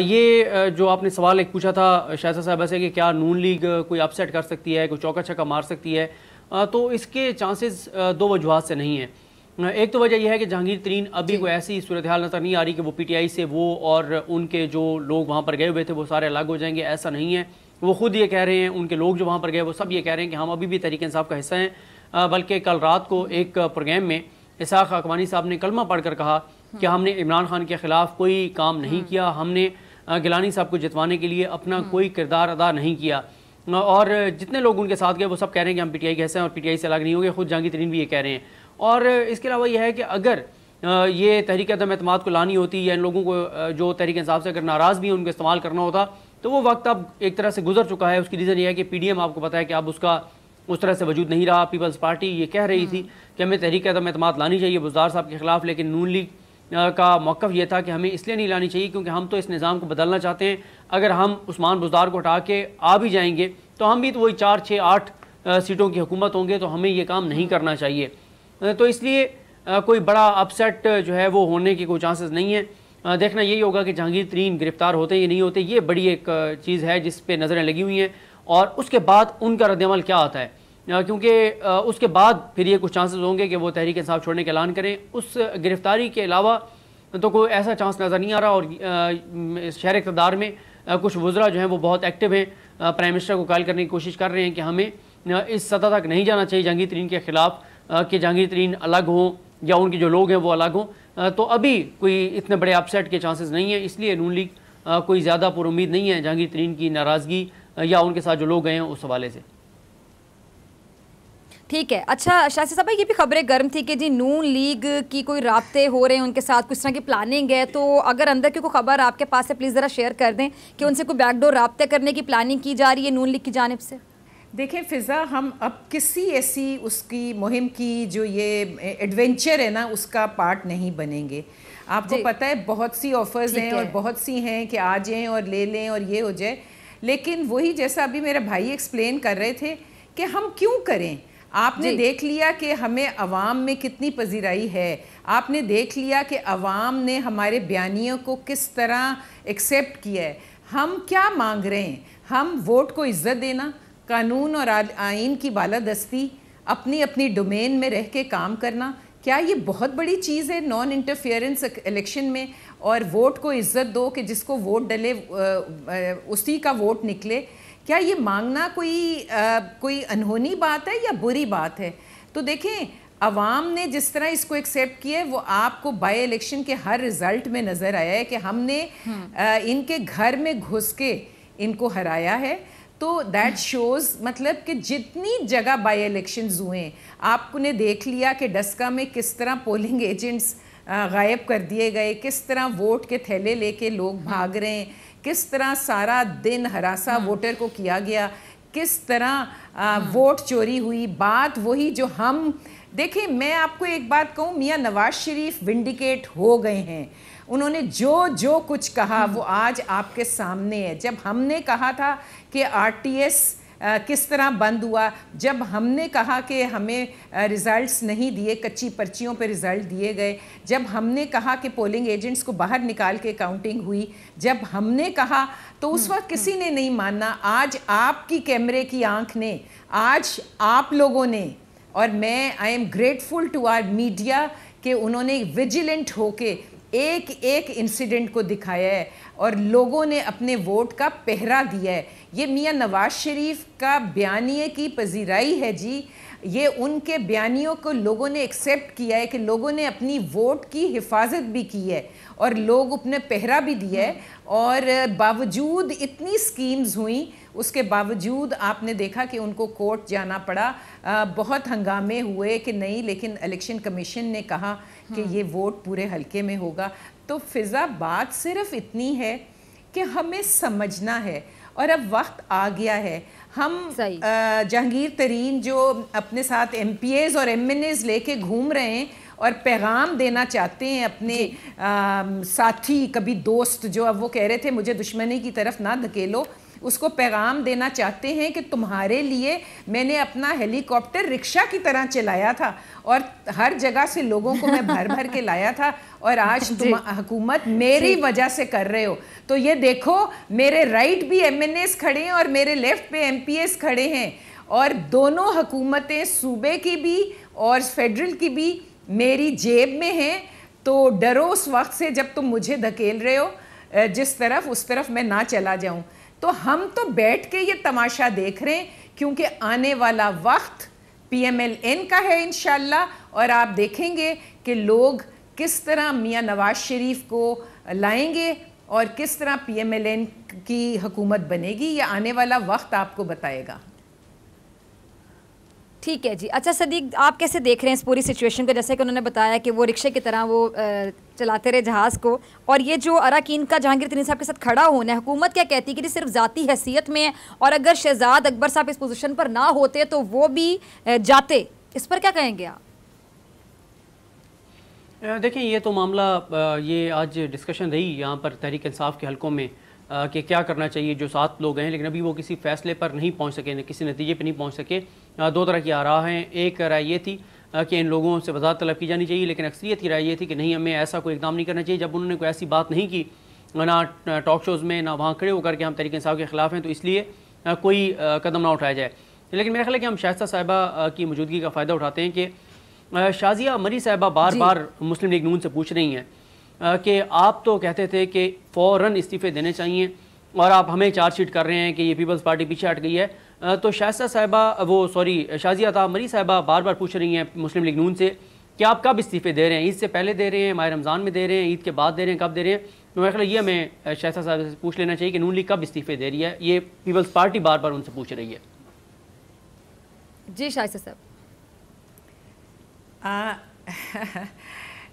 ये जो आपने सवाल एक पूछा था शाइस्ता साहबा से कि क्या नून लीग कोई अपसेट कर सकती है, कोई चौका छक्का मार सकती है, तो इसके चांसेस दो वजूहात से नहीं है। एक तो वजह यह है कि जहांगीर तरीन अभी कोई ऐसी सूरत हाल नज़र नहीं आ रही कि वो PTI से वो और उनके जो लोग वहाँ पर गए हुए थे वो सारे अलग हो जाएंगे, ऐसा नहीं है। वो खुद ये कह रहे हैं, उनके लोग जो वहाँ पर गए वो सब ये कह रहे हैं कि हम अभी भी तहरीक इंसाफ का हिस्सा हैं। बल्कि कल रात को एक प्रोग्राम में इसाक अकवानी साहब ने कलमा पढ़कर कहा कि हमने इमरान खान के ख़िलाफ़ कोई काम नहीं किया, हमने गिलानी साहब को जितवाने के लिए अपना कोई किरदार अदा नहीं किया। और जितने लोग उनके साथ गए वो सब कह रहे हैं कि हम PTI के हिस्से हैं और PTI से अलग नहीं होंगे। खुद जहांगीर तरीन भी ये कह रहे हैं। और इसके अलावा यह है कि अगर ये तहरीक अदम एतमाद को लानी होती या इन लोगों को जो तहरीक इंसाफ से अगर नाराज़ भी उनको इस्तेमाल करना होता तो वो वक्त अब एक तरह से गुजर चुका है। उसकी रीज़न ये है कि PDM आपको पता है कि अब उसका उस तरह से वजूद नहीं रहा। पीपल्स पार्टी ये कह रही थी कि हमें तहरीक अदम एतमाद लानी चाहिए बुज़दार साहब के ख़िलाफ़, लेकिन नून लीग का मौक़िफ़ ये था कि हमें इसलिए नहीं लानी चाहिए क्योंकि हम तो इस निज़ाम को बदलना चाहते हैं। अगर हम उस्मान बुज़दार को हटा के आ भी जाएंगे तो हम भी तो वही 4, 6, 8 सीटों की हुकूमत होंगे, तो हमें ये काम नहीं करना चाहिए। तो इसलिए कोई बड़ा अपसेट जो है वो होने के कोई चांसेस नहीं है। देखना यही होगा कि जहांगीर तरीन गिरफ्तार होते हैं या नहीं होते, ये बड़ी एक चीज़ है जिस पे नज़रें लगी हुई हैं, और उसके बाद उनका रद्दअमल क्या आता है, क्योंकि उसके बाद फिर ये कुछ चांसेस होंगे कि वो तहरीक इंसाफ छोड़ने का ऐलान करें। उस गिरफ्तारी के अलावा तो कोई ऐसा चांस नज़र नहीं आ रहा। और शहर इक़्तिदार में कुछ वज़रा जो हैं वो बहुत एक्टिव हैं, प्राइम मिनिस्टर को कॉल करने की कोशिश कर रहे हैं कि हमें इस सतह तक नहीं जाना चाहिए जहांगीर तरीन के ख़िलाफ़, कि जहांगीर तरीन अलग हों या उनके जो लोग हैं वो अलग हों। तो अभी कोई इतने बड़े अपसेट के चांसेस नहीं हैं, इसलिए नून लीग कोई ज़्यादा पुरुम्मीद नहीं है जहांगीर तरीन की नाराज़गी या उनके साथ जो लोग गए हैं उस हवाले से। ठीक है। अच्छा शास्त्री साहब, ये भी खबरें गर्म थी कि जी नून लीग की कोई राब्ते हो रहे हैं उनके साथ, कुछ तरह की प्लानिंग है, तो अगर अंदर की कोई खबर आपके पास है प्लीज़ ज़रा शेयर कर दें कि उनसे कोई बैकडोर राब्ते करने की प्लानिंग की जा रही है नून लीग की जानिब से। देखें फ़िज़ा, हम अब किसी ऐसी उसकी मुहिम की जो ये एडवेंचर है ना उसका पार्ट नहीं बनेंगे। आपको पता है बहुत सी ऑफ़र्स हैं और बहुत सी हैं कि आ जाएँ और ले लें और ये हो जाए, लेकिन वही जैसा अभी मेरा भाई एक्सप्लेन कर रहे थे कि हम क्यों करें। आपने देख लिया कि हमें अवाम में कितनी पजीराई है, आपने देख लिया कि अवाम ने हमारे बयानियों को किस तरह एक्सेप्ट किया है। हम क्या मांग रहे हैं? हम वोट को इज़्ज़त देना, कानून और आइन की बालादस्ती, अपनी अपनी डोमेन में रह के काम करना। क्या ये बहुत बड़ी चीज़ है नॉन इंटरफेरेंस इलेक्शन में? और वोट को इज़्ज़त दो कि जिसको वोट डले उसी का वोट निकले। क्या ये मांगना कोई अनहोनी बात है या बुरी बात है? तो देखें, अवाम ने जिस तरह इसको एक्सेप्ट किया है वो आपको बाई इलेक्शन के हर रिज़ल्ट में नज़र आया है कि हमने इनके घर में घुस के इनको हराया है। तो दैट शोज़ मतलब कि जितनी जगह बाई इलेक्शंस हुए, आपने देख लिया कि डस्का में किस तरह पोलिंग एजेंट्स गायब कर दिए गए, किस तरह वोट के थैले लेके लोग भाग रहे हैं, किस तरह सारा दिन हरासा वोटर को किया गया, किस तरह वोट चोरी हुई। बात वही जो हम देखें, मैं आपको एक बात कहूँ, मियाँ नवाज शरीफ विंडिकेट हो गए हैं। उन्होंने जो कुछ कहा वो आज आपके सामने है। जब हमने कहा था कि आरटीएस किस तरह बंद हुआ, जब हमने कहा कि हमें रिज़ल्ट्स नहीं दिए, कच्ची पर्चियों पे रिज़ल्ट दिए गए, जब हमने कहा कि पोलिंग एजेंट्स को बाहर निकाल के काउंटिंग हुई, जब हमने कहा तो उस वक्त किसी ने नहीं माना। आज आपकी कैमरे की आंख ने, आज आप लोगों ने, और मैं I am grateful to our media कि उन्होंने विजिलेंट होके एक एक इंसिडेंट को दिखाया है और लोगों ने अपने वोट का पहरा दिया है। ये मियाँ नवाज शरीफ का बयानिए की पजीराई है जी। ये उनके बयानियों को लोगों ने एक्सेप्ट किया है कि लोगों ने अपनी वोट की हिफाजत भी की है और लोग अपने पहरा भी दिया है। और बावजूद इतनी स्कीम्स हुई, उसके बावजूद आपने देखा कि उनको कोर्ट जाना पड़ा, बहुत हंगामे हुए कि नहीं, लेकिन इलेक्शन कमीशन ने कहा कि ये वोट पूरे हलके में होगा। तो फ़िज़ा, बात सिर्फ इतनी है कि हमें समझना है और अब वक्त आ गया है। हम जहांगीर तरीन जो अपने साथ MPAs और MNAs लेके घूम रहे हैं और पैगाम देना चाहते हैं अपने साथी, कभी दोस्त, जो अब वो कह रहे थे मुझे दुश्मनी की तरफ ना धकेलो, उसको पैगाम देना चाहते हैं कि तुम्हारे लिए मैंने अपना हेलीकॉप्टर रिक्शा की तरह चलाया था और हर जगह से लोगों को मैं भर भर के लाया था और आज तुम हुकूमत मेरी वजह से कर रहे हो। तो ये देखो, मेरे राइट भी MNAs खड़े हैं और मेरे लेफ्ट पे MPAs खड़े हैं और दोनों हुकूमतें, सूबे की भी और फेडरल की भी, मेरी जेब में हैं। तो डरो उस वक्त से जब तुम मुझे धकेल रहे हो जिस तरफ, उस तरफ मैं ना चला जाऊं। तो हम तो बैठ के ये तमाशा देख रहे हैं क्योंकि आने वाला वक्त PMLN का है इंशाल्लाह, और आप देखेंगे कि लोग किस तरह मियाँ नवाज शरीफ को लाएंगे और किस तरह PMLN की हुकूमत बनेगी। ये आने वाला वक्त आपको बताएगा। ठीक है जी। अच्छा सदीक, आप कैसे देख रहे हैं इस पूरी सिचुएशन को? जैसे कि उन्होंने बताया कि वो रिक्शे की तरह वो चलाते रहे जहाज़ को, और ये जो अराकीन का जहांगीर तरीन साहब के साथ खड़ा होना है, हुकूमत क्या कहती है कि सिर्फ ज़ाती हैसियत में है, और अगर शहजाद अकबर साहब इस पोजीशन पर ना होते तो वो भी जाते, इस पर क्या कहेंगे आप? देखें, ये तो मामला ये आज डिस्कशन रही यहाँ पर तहरीक इंसाफ के हलकों में कि क्या करना चाहिए। जो 7 लोग हैं लेकिन अभी वो किसी फैसले पर नहीं पहुँच सके, किसी नतीजे पर नहीं पहुँच सके। 2 तरह की आरा हैं। एक राय ये थी कि इन लोगों से वजाहत तलब की जानी चाहिए, लेकिन अक्सरियत की राय ये थी कि नहीं, हमें ऐसा कोई इक़दाम नहीं करना चाहिए। जब उन्होंने कोई ऐसी बात नहीं की, ना टॉक शोज़ में, ना वहाँ खड़े होकर के हम तहरीक इंसाफ के ख़िलाफ़ हैं, तो इसलिए कोई कदम ना उठाया जाए। लेकिन मेरा ख्याल है कि हम शाइस्ता साहिबा की मौजूदगी का फ़ायदा उठाते हैं कि शाजिया मरी साहिबा बार बार मुस्लिम लीग नून से पूछ रही हैं कि आप तो कहते थे कि फ़ौरन इस्तीफ़े देने चाहिए और आप हमें चार्जशीट कर रहे हैं कि ये पीपल्स पार्टी पीछे हट गई है। तो शाइस्ता साहिबा शाजिया ता मरी साहिबा बार बार पूछ रही हैं मुस्लिम लीग नून से कि आप कब इस्तीफ़े दे रहे हैं, ईद से पहले दे रहे हैं, माह रमज़ान में दे रहे हैं, ईद के बाद दे रहे हैं, कब दे रहे हैं। तो मेरे ख्याल ये हमें शाइस्ता साहिबा से पूछ लेना चाहिए कि नून लीग कब इस्तीफ़े दे रही है। ये पीपल्स पार्टी बार बार उनसे पूछ रही है। जी शाइस्ता साहब,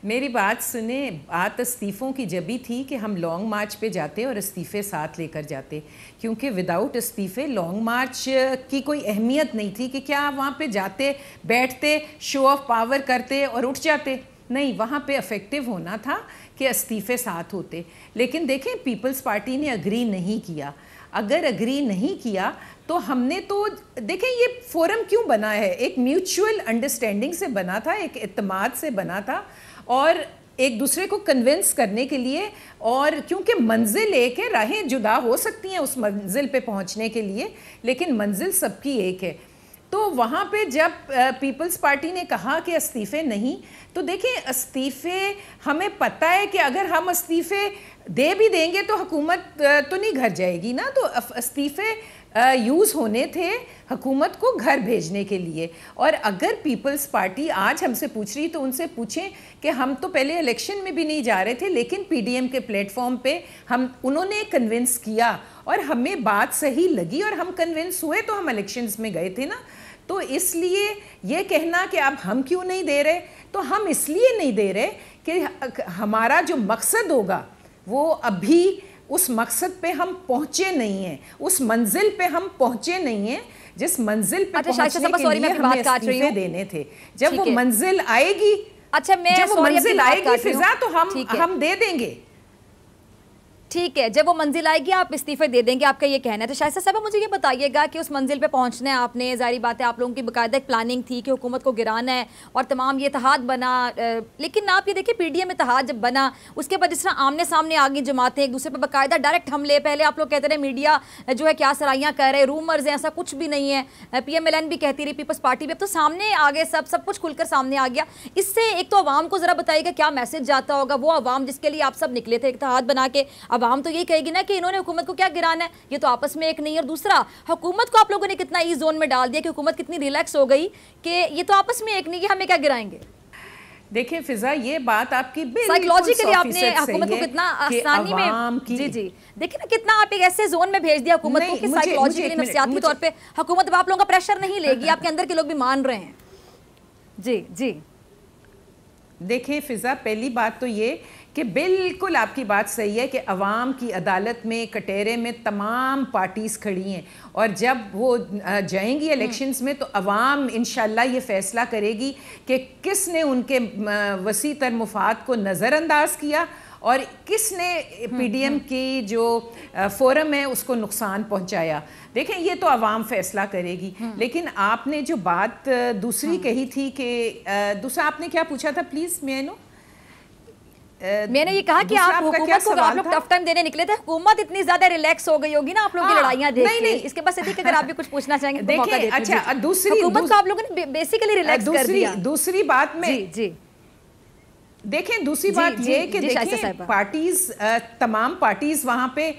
मेरी बात सुने। बात इस्तीफ़ों की जबी थी कि हम लॉन्ग मार्च पे जाते और इस्तीफ़े साथ लेकर जाते, क्योंकि विदाउट इस्तीफ़े लॉन्ग मार्च की कोई अहमियत नहीं थी कि क्या आप वहाँ पे जाते, बैठते, शो ऑफ पावर करते और उठ जाते। नहीं, वहाँ पे इफ़ेक्टिव होना था कि इस्तीफ़े साथ होते। लेकिन देखें, पीपल्स पार्टी ने अग्री नहीं किया। अगर अग्री नहीं किया तो हमने तो देखें, ये फोरम क्यों बना है, एक म्यूचुअल अंडरस्टैंडिंग से बना था, एक इत्तेमाद से बना था और एक दूसरे को कन्विंस करने के लिए। और क्योंकि मंजिल एक है, राहें जुदा हो सकती हैं उस मंजिल पे पहुंचने के लिए, लेकिन मंजिल सबकी एक है। तो वहाँ पे जब पीपल्स पार्टी ने कहा कि इस्तीफ़े नहीं, तो देखिए इस्तीफ़े हमें पता है कि अगर हम इस्तीफ़े दे भी देंगे तो हुकूमत तो नहीं घर जाएगी ना। तो इस्तीफ़े यूज़ होने थे हुकूमत को घर भेजने के लिए। और अगर पीपल्स पार्टी आज हमसे पूछ रही तो उनसे पूछें कि हम तो पहले इलेक्शन में भी नहीं जा रहे थे, लेकिन पीडीएम के प्लेटफॉर्म पे उन्होंने कन्विंस किया और हमें बात सही लगी और हम कन्विंस हुए तो हम इलेक्शंस में गए थे ना। तो इसलिए ये कहना कि अब हम क्यों नहीं दे रहे, तो हम इसलिए नहीं दे रहे कि हमारा जो मकसद होगा वो अभी उस मकसद पे हम पहुंचे नहीं हैं, उस मंजिल पे हम पहुंचे नहीं हैं जिस मंजिल पे पहुंचने के लिए हमें इस्तीफे देने थे। जब वो मंजिल आएगी, जब वो मंजिल आएगी फिजा, तो हम दे देंगे। ठीक है, जब वो मंजिल आएगी आप इस्तीफे दे देंगे, आपका ये कहना है। तो शाइस्ता साहब मुझे ये बताइएगा कि उस मंजिल पे पहुंचना है आपने, जाहिर बात है आप लोगों की बाकायदा एक प्लानिंग थी कि हुकूमत को गिराना है और तमाम ये इत्तेहाद बना। लेकिन आप ये देखिए पीडीएम इत्तेहाद जब बना उसके बाद जिस तरह आमने सामने आ गई जमातें एक दूसरे पर बाकायदा डायरेक्ट हमले, पहले आप लोग कहते रहे मीडिया जो है क्या सराइयाँ कर रहे, रूमर्स हैं, ऐसा कुछ भी नहीं है। PMLN भी कहती रही, पीपल्स पार्टी भी, अब तो सामने आ गए, सब कुछ खुलकर सामने आ गया। इससे एक तो अवाम को ज़रा बताइएगा क्या मैसेज जाता होगा, वो अवाम जिसके लिए आप सब निकले थे इत्तेहाद बना के, अवाम तो यही कहेगी ना कि इन्होंने हुकूमत को क्या गिराना है, ये तो आपस में एक नहीं। और दूसरा, हुकूमत को आप लोगों ने कितना ई जोन में डाल दिया कि हुकूमत कितनी रिलैक्स हो गई कि ये तो आपस में एक नहीं, कि हमें क्या गिराएंगे। देखिए फिजा, ये बात आपकी साइकोलॉजिकली आपने हुकूमत को कितना आसानी में जी देखिए ना, कितना आप एक ऐसे जोन में भेज दिया हुकूमत को कि साइकोलॉजिकली नफ्सियाती तौर पे हुकूमत आप लोगों का प्रेशर नहीं लेगी, आपके अंदर के लोग भी मान रहे हैं। जी देखिए फिजा, पहली बात तो ये कि बिल्कुल आपकी बात सही है कि अवाम की अदालत में, कटहरे में तमाम पार्टीज़ खड़ी हैं और जब वो जाएंगी इलेक्शंस में तो अवाम इंशाल्लाह ये फ़ैसला करेगी कि किसने उनके वसी तर मुफाद को नज़रअंदाज किया और किसने पीडीएम की जो फोरम है उसको नुकसान पहुंचाया। देखें, ये तो अवाम फैसला करेगी। लेकिन आपने जो बात दूसरी कही थी कि दूसरा आपने क्या पूछा था, प्लीज़ मैंने ये कहा कि आप हुकूमत को आप लोग टफ टाइम देने निकले थे, हुकूमत इतनी ज्यादा रिलैक्स हो गई होगी ना आप लोगों की लड़ाइयां देख के। इसके बस यदि अगर आप भी कुछ पूछना चाहेंगे तो मौका देते हैं। अच्छा, दूसरी हुकूमत को आप लोगों ने बेसिकली रिलैक्स कर दिया। दूसरी बात में जी देखें, दूसरी बात ये कि देखें पार्टीज, तमाम पार्टीज वहाँ पे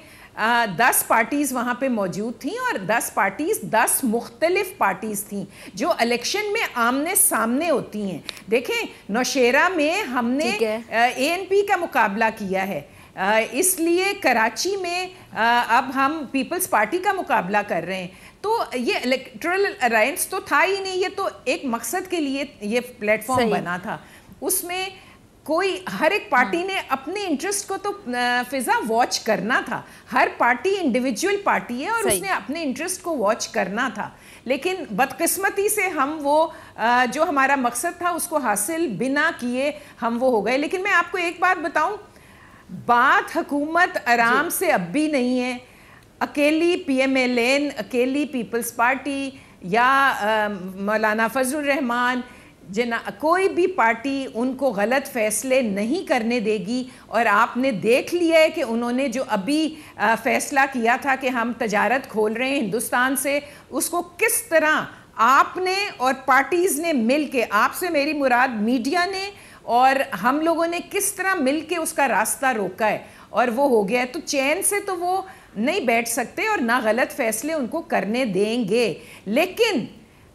10 पार्टीज वहाँ पे मौजूद थी और 10 पार्टीज 10 मुख्तलिफ पार्टीज थी जो इलेक्शन में आमने सामने होती हैं। देखें, नौशेरा में हमने ANP का मुकाबला किया है, इसलिए कराची में अब हम पीपल्स पार्टी का मुकाबला कर रहे हैं। तो ये इलेक्टोरल अलायंस तो था ही नहीं, ये तो एक मकसद के लिए ये प्लेटफॉर्म बना था। उसमें कोई हर एक पार्टी ने अपने इंटरेस्ट को तो फिजा वॉच करना था। हर पार्टी इंडिविजुअल पार्टी है और उसने अपने इंटरेस्ट को वॉच करना था, लेकिन बदकिस्मती से हम वो जो हमारा मकसद था उसको हासिल बिना किए हम वो हो गए। लेकिन मैं आपको एक बात बताऊं, बात हुकूमत आराम से अब भी नहीं है। अकेली PMLN, अकेली पीपल्स पार्टी या मौलाना फजलुर रहमान, कोई भी पार्टी उनको गलत फैसले नहीं करने देगी। और आपने देख लिया है कि उन्होंने जो अभी फैसला किया था कि हम तजारत खोल रहे हैं हिंदुस्तान से, उसको किस तरह आपने और पार्टीज़ ने मिल के, आपसे मेरी मुराद मीडिया ने और हम लोगों ने किस तरह मिल के उसका रास्ता रोका है और वो हो गया है। तो चैन से तो वो नहीं बैठ सकते और ना गलत फैसले उनको करने देंगे। लेकिन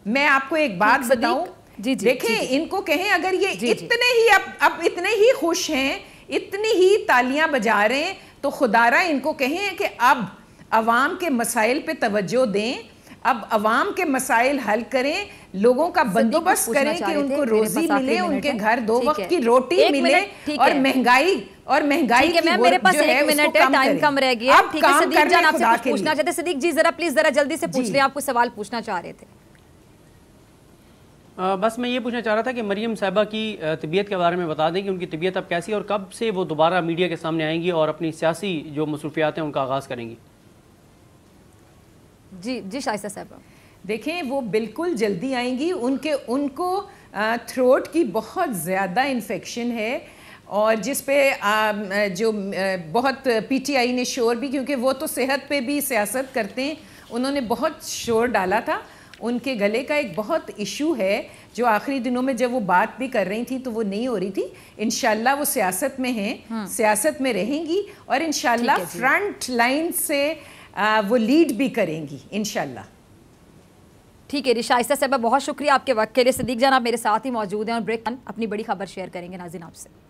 मैं आपको एक बात बताऊं, देखें, इनको कहें अगर ये इतने ही अब इतने ही खुश हैं, इतनी ही तालियां बजा रहे हैं, तो खुदारा इनको कहें कि अब अवाम के मसाइल पे तवज्जो दें, अब अवाम के मसाइल हल करें, लोगों का बंदोबस्त करें कि उनको रोजी मिले, उनके घर 2 वक्त की रोटी मिले और महंगाई की मेरे पास 1 मिनट है, टाइम कम रह गया। ठीक है सदीक जान, आपसे कुछ पूछना चाहते। सदीक जी जरा प्लीज जरा जल्दी से पूछ लें, आपको सवाल पूछना चाह रहे थे। बस मैं ये पूछना चाह रहा था कि मरियम साहिबा की तबीयत के बारे में बता दें कि उनकी तबीयत अब कैसी है और कब से वो दोबारा मीडिया के सामने आएंगी और अपनी सियासी जो मसरूफियात हैं उनका आगाज़ करेंगी। जी शाइस्ता साहिबा, देखें वो बिल्कुल जल्दी आएंगी। उनको थ्रोट की बहुत ज़्यादा इन्फेक्शन है और जिस पे जो बहुत PTI ने शोर भी, क्योंकि वो तो सेहत पे भी सियासत करते हैं, उन्होंने बहुत शोर डाला था। उनके गले का एक बहुत इशू है जो आखिरी दिनों में जब वो बात भी कर रही थी तो वो नहीं हो रही थी। इंशाल्लाह वो सियासत में हैं, सियासत में रहेंगी और इंशाल्लाह फ्रंट लाइन से वो लीड भी करेंगी इंशाल्लाह। ठीक है शाइस्ता साहबा, बहुत शुक्रिया आपके वक्त के लिए। सदीक जान आप मेरे साथ ही मौजूद हैं और ब्रेक अपनी बड़ी खबर शेयर करेंगे नाज़रीन आपसे।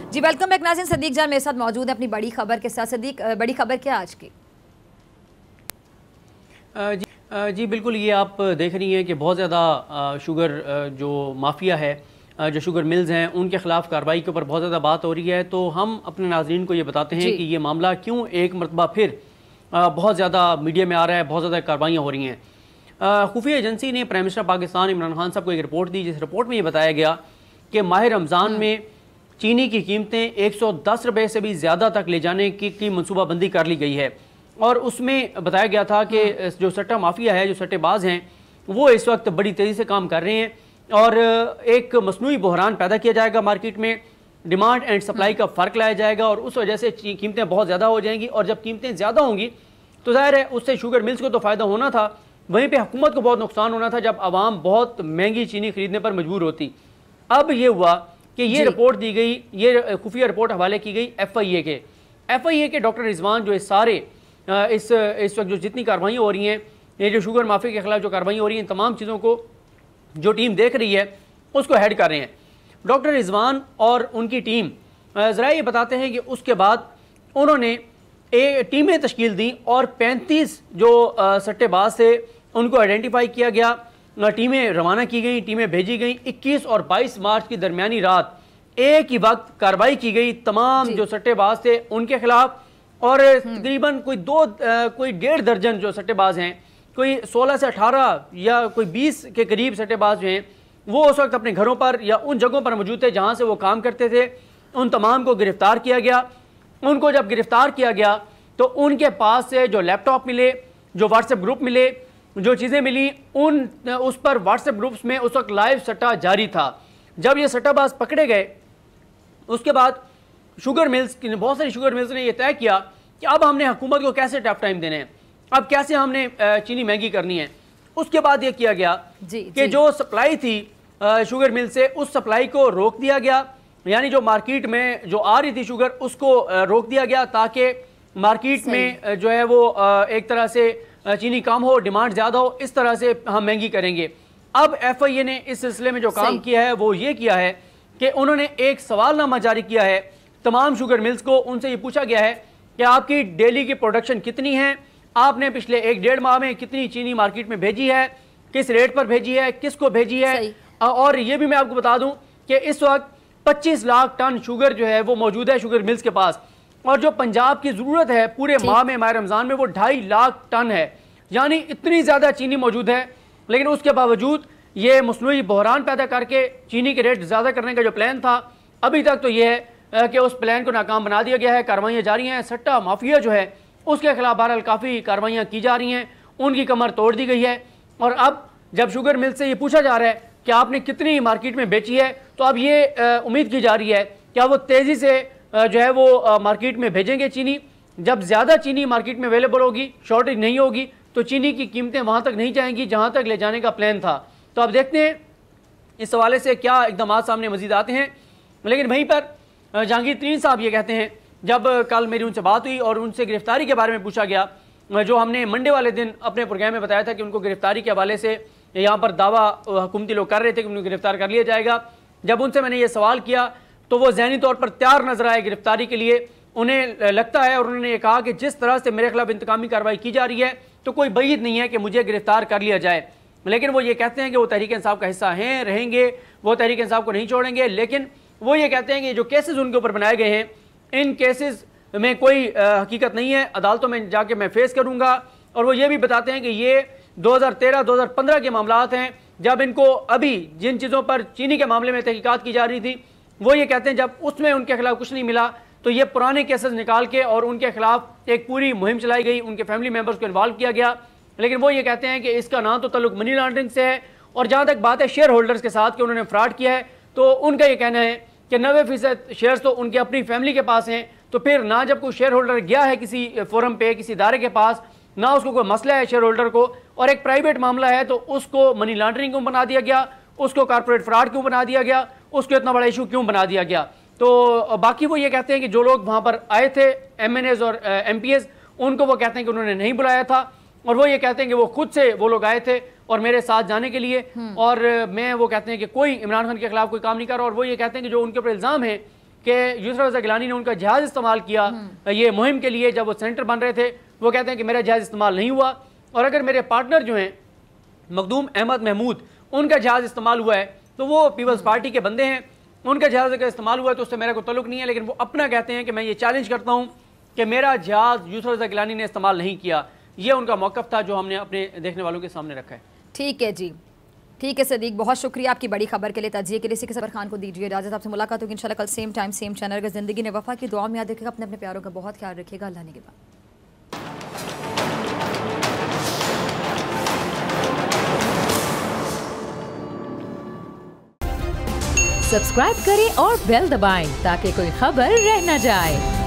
जी वेलकम बैक नाज़रीन, सदीक जान मेरे साथ मौजूद है अपनी बड़ी खबर के साथ। सदीक, बड़ी खबर क्या आज की? जी बिल्कुल, ये आप देख रही हैं कि बहुत ज़्यादा शुगर जो माफिया है, जो शुगर मिल्स हैं, उनके ख़िलाफ़ कार्रवाई के ऊपर बहुत ज़्यादा बात हो रही है। तो हम अपने नाज़रीन को ये बताते हैं कि ये मामला क्यों एक मरतबा फिर बहुत ज़्यादा मीडिया में आ रहा है, बहुत ज़्यादा कार्रवाइयाँ हो रही हैं। खुफिया एजेंसी ने प्राइम मिनिस्टर पाकिस्तान इमरान खान साहब को एक रिपोर्ट दी, जिस रिपोर्ट में ये बताया गया कि माह रमज़ान में चीनी की कीमतें 110 रुपये से भी ज़्यादा तक ले जाने की मनसूबाबंदी कर ली गई है। और उसमें बताया गया था कि जो सट्टा माफिया है, जो सट्टेबाज हैं, वो इस वक्त बड़ी तेज़ी से काम कर रहे हैं और एक मसनूई बहरान पैदा किया जाएगा मार्केट में, डिमांड एंड सप्लाई का फ़र्क लाया जाएगा और उस वजह से कीमतें बहुत ज़्यादा हो जाएंगी। और जब कीमतें ज़्यादा होंगी तो ज़ाहिर है उससे शुगर मिल्स को तो फ़ायदा होना था, वहीं पर हुकूमत को बहुत नुकसान होना था जब आवाम बहुत महंगी चीनी खरीदने पर मजबूर होती। अब ये हुआ कि ये रिपोर्ट दी गई, ये खुफिया रिपोर्ट हवाले की गई FIA के डॉक्टर रिजवान, जो इस सारे इस वक्त जो जितनी कार्रवाई हो रही हैं, ये जो शुगर माफिया के खिलाफ जो कार्रवाई हो रही हैं, तमाम चीज़ों को जो टीम देख रही है उसको हेड कर रहे हैं डॉक्टर रिजवान और उनकी टीम। ज़रा ये बताते हैं कि उसके बाद उन्होंने टीमें तश्कील दी और 35 जो सट्टेबाज थे उनको आइडेंटिफाई किया गया, टीमें रवाना की गई, टीमें भेजी गई। 21 और 22 मार्च की दरमियानी रात एक ही वक्त कार्रवाई की गई तमाम जो सट्टेबाज थे उनके खिलाफ। और तकरीबन कोई 1.5 दर्जन जो सट्टेबाज हैं, कोई 16 से 18 या कोई 20 के करीब सट्टेबाज जो हैं, वो उस वक्त अपने घरों पर या उन जगहों पर मौजूद थे जहां से वो काम करते थे। उन तमाम को गिरफ्तार किया गया। उनको जब गिरफ्तार किया गया तो उनके पास से जो लैपटॉप मिले, जो व्हाट्सएप ग्रुप मिले, जो चीज़ें मिली, उस पर व्हाट्सएप ग्रुप्स में उस वक्त लाइव सट्टा जारी था। जब ये सट्टाबाज पकड़े गए उसके बाद शुगर मिल्स, बहुत सारी शुगर मिल्स ने यह तय किया कि अब हमने हुकूमत को कैसे टफ टाइम देने हैं, अब कैसे हमने चीनी महंगी करनी है। उसके बाद यह किया गया कि जो सप्लाई थी शुगर मिल से, उस सप्लाई को रोक दिया गया, यानी जो मार्केट में जो आ रही थी शुगर उसको रोक दिया गया ताकि मार्केट में जो है वो एक तरह से चीनी कम हो, डिमांड ज़्यादा हो, इस तरह से हम महंगी करेंगे। अब FIA ने इस सिलसिले में जो काम किया है वो ये किया है कि उन्होंने एक सवालनामा जारी किया है तमाम शुगर मिल्स को। उनसे ये पूछा गया है कि आपकी डेली की प्रोडक्शन कितनी है, आपने पिछले 1-1.5 माह में कितनी चीनी मार्केट में भेजी है, किस रेट पर भेजी है, किसको भेजी है। और ये भी मैं आपको बता दूं कि इस वक्त 25 लाख टन शुगर जो है वो मौजूद है शुगर मिल्स के पास, और जो पंजाब की ज़रूरत है पूरे माह में, माह रमज़ान में, वो 2.5 लाख टन है। यानी इतनी ज़्यादा चीनी मौजूद है, लेकिन उसके बावजूद ये मसनूई बहरान पैदा करके चीनी के रेट ज़्यादा करने का जो प्लान था, अभी तक तो ये है कि उस प्लान को नाकाम बना दिया गया है। कार्रवाइयाँ जारी हैं। सट्टा माफिया जो है उसके खिलाफ बहरहाल काफ़ी कार्रवाइयाँ की जा रही हैं, उनकी कमर तोड़ दी गई है। और अब जब शुगर मिल से ये पूछा जा रहा है कि आपने कितनी मार्केट में बेची है, तो अब ये उम्मीद की जा रही है कि वो तेज़ी से जो है वो मार्केट में भेजेंगे चीनी। जब ज़्यादा चीनी मार्केट में अवेलेबल होगी, शॉर्टेज नहीं होगी, तो चीनी की कीमतें वहाँ तक नहीं जाएंगी जहाँ तक ले जाने का प्लान था। तो अब देखते हैं इस हवाले से क्या इक़दाम सामने मजीद आते हैं। लेकिन वहीं पर जहांगीर तरीन साहब ये कहते हैं, जब कल मेरी उनसे बात हुई और उनसे गिरफ्तारी के बारे में पूछा गया, जो हमने मंडे वाले दिन अपने प्रोग्राम में बताया था कि उनको गिरफ्तारी के हवाले से यहाँ पर दावा हुकूमती लोग कर रहे थे कि उनको गिरफ्तार कर लिया जाएगा। जब उनसे मैंने ये सवाल किया तो वो ज़हनी तौर पर तैयार नजर आए गिरफ्तारी के लिए। उन्हें लगता है, और उन्होंने ये कहा कि जिस तरह से मेरे खिलाफ इंतकामी कार्रवाई की जा रही है तो कोई बईद नहीं है कि मुझे गिरफ्तार कर लिया जाए। लेकिन वो ये कहते हैं कि वो तहरीक इंसाफ का हिस्सा हैं, रहेंगे, वो तहरीक इंसाफ को नहीं छोड़ेंगे। लेकिन वो ये कहते हैं कि जो केसेस उनके ऊपर बनाए गए हैं, इन केसेस में कोई हकीकत नहीं है, अदालतों में जाके मैं फेस करूंगा। और वो ये भी बताते हैं कि ये 2013-2015 के मामलात हैं, जब इनको अभी जिन चीज़ों पर चीनी के मामले में तहकीकात की जा रही थी, वो ये कहते हैं जब उसमें उनके खिलाफ कुछ नहीं मिला तो ये पुराने केसेस निकाल के और उनके खिलाफ एक पूरी मुहिम चलाई गई, उनके फैमिली मेम्बर्स को इन्वॉल्व किया गया। लेकिन वो ये कहते हैं कि इसका ना तो ताल्लुक मनी लॉन्ड्रिंग से है, और जहाँ तक बात है शेयर होल्डर्स के साथ कि उन्होंने फ्रॉड किया है, तो उनका ये कहना है कि 90% शेयर्स तो उनके अपनी फैमिली के पास हैं। तो फिर ना जब कोई शेयर होल्डर गया है किसी फोरम पे, किसी इदारे के पास, ना उसको कोई मसला है शेयर होल्डर को, और एक प्राइवेट मामला है, तो उसको मनी लॉन्ड्रिंग क्यों बना दिया गया, उसको कॉर्पोरेट फ्रॉड क्यों बना दिया गया, उसको इतना बड़ा इशू क्यों बना दिया गया। तो बाकी वो ये कहते हैं कि जो लोग वहाँ पर आए थे, MNAs और MPs, उनको वो कहते हैं कि उन्होंने नहीं बुलाया था, और वो ये कहते हैं कि वो खुद से वो लोग आए थे और मेरे साथ जाने के लिए, और मैं वो कहते हैं कि कोई इमरान खान के खिलाफ कोई काम नहीं कर रहा। और वो ये कहते हैं कि जो उनके ऊपर इल्ज़ाम है कि यूसुफ रज़ा गिलानी ने उनका जहाज़ इस्तेमाल किया ये मुहिम के लिए, जब वो सेंटर बन रहे थे, वो कहते हैं कि मेरा जहाज़ इस्तेमाल नहीं हुआ। और अगर मेरे पार्टनर जो हैं मखदूम अहमद महमूद, उनका जहाज़ इस्तेमाल हुआ है, तो वो पीपल्स पार्टी के बंदे हैं, उनका जहाज़ अगर इस्तेमाल हुआ है तो उससे मेरा कोई तल्लुक नहीं है। लेकिन वो अपना कहते हैं कि मैं ये चैलेंज करता हूँ कि मेरा जहाज़ यूसुफ रज़ा गिलानी ने इस्तेमाल नहीं किया। ये उनका मौक़िफ़ था जो हमने अपने देखने वालों के सामने रखा है। ठीक है जी, ठीक है सदीक, बहुत शुक्रिया आपकी बड़ी खबर के लिए, तजिए के लिए। इसी के सबर खान को दीजिए इजाज़त, आपसे मुलाकात होगी इंशाल्लाह कल सेम टाइम सेम चैनल। अगर ज़िंदगी ने वफ़ा की दुआ में याद रखिएगा, अपने अपने प्यारों का बहुत ख्याल रखिएगा। अल्लाह ने के बाद सब्सक्राइब करें और बेल दबाएं ताकि कोई खबर रह न जाए।